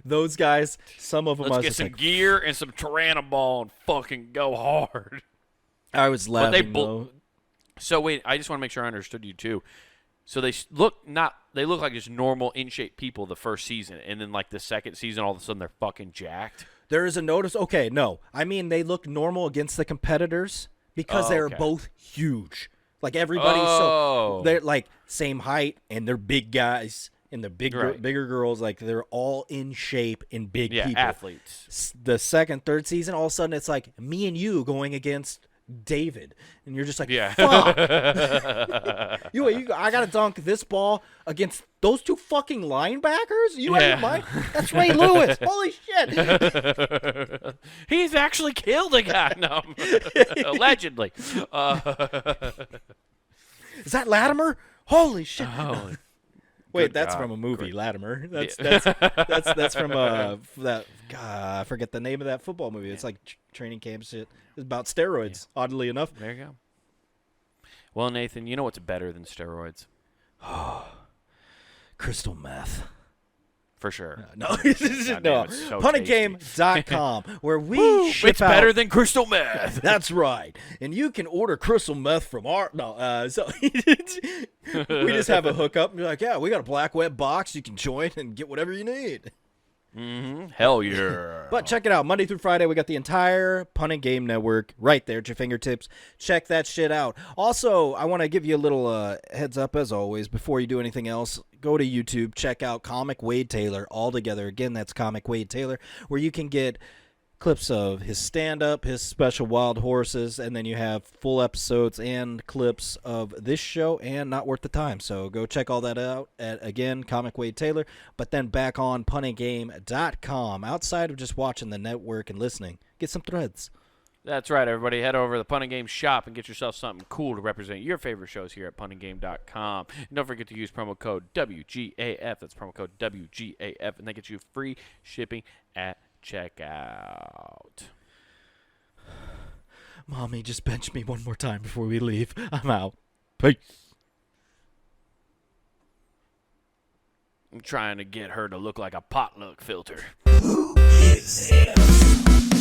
those guys, some of them. Let's get some gear and some Tyrannoball and fucking go hard. I was laughing though. So wait, I just want to make sure I understood you too. So they look like just normal in shape people the first season, and then like the second season, all of a sudden they're fucking jacked. There is a notice. Okay, no, I mean they look normal against the competitors because they're both huge. Like everybody, so they're like same height, and they're big guys, and they're bigger girls. Like they're all in shape and big people. Athletes. The second, third season, all of a sudden it's like me and you going against David, and you're just like, fuck. I gotta dunk this ball against those two fucking linebackers. You out of your mind? That's Ray Lewis. Holy shit. He's actually killed a guy. No, allegedly. Is that Latimer? Holy shit. Oh, wait, that's from a movie, Latimer. That's from that. God, I forget the name of that football movie. It's like training camp shit. It's about steroids. Oddly enough. There you go. Well, Nathan, you know what's better than steroids? Crystal meth. For sure. No. God damn, it's so Puntingame.com, where we ship it's out. better than crystal meth. That's right. And you can order crystal meth from our. So we just have a hookup and be like, yeah, we got a black web box. You can join and get whatever you need. Mm-hmm. Hell yeah. But check it out. Monday through Friday, we got the entire Pun and Game Network right there at your fingertips. Check that shit out. Also, I want to give you a little heads up, as always, before you do anything else. Go to YouTube. Check out Comic Wade Taylor all together. Again, that's Comic Wade Taylor, where you can get clips of his stand-up, his special Wild Horses, and then you have full episodes and clips of this show and Not Worth the Time. So go check all that out at, again, Comic Wade Taylor, but then back on punninggame.com. Outside of just watching the network and listening, get some threads. That's right, everybody. Head over to the Pun and Game shop and get yourself something cool to represent your favorite shows here at punninggame.com. And don't forget to use promo code WGAF. That's promo code WGAF, and that gets you free shipping at checkout. Mommy, just bench me one more time before we leave. I'm out. Peace. I'm trying to get her to look like a potluck filter. Who is this?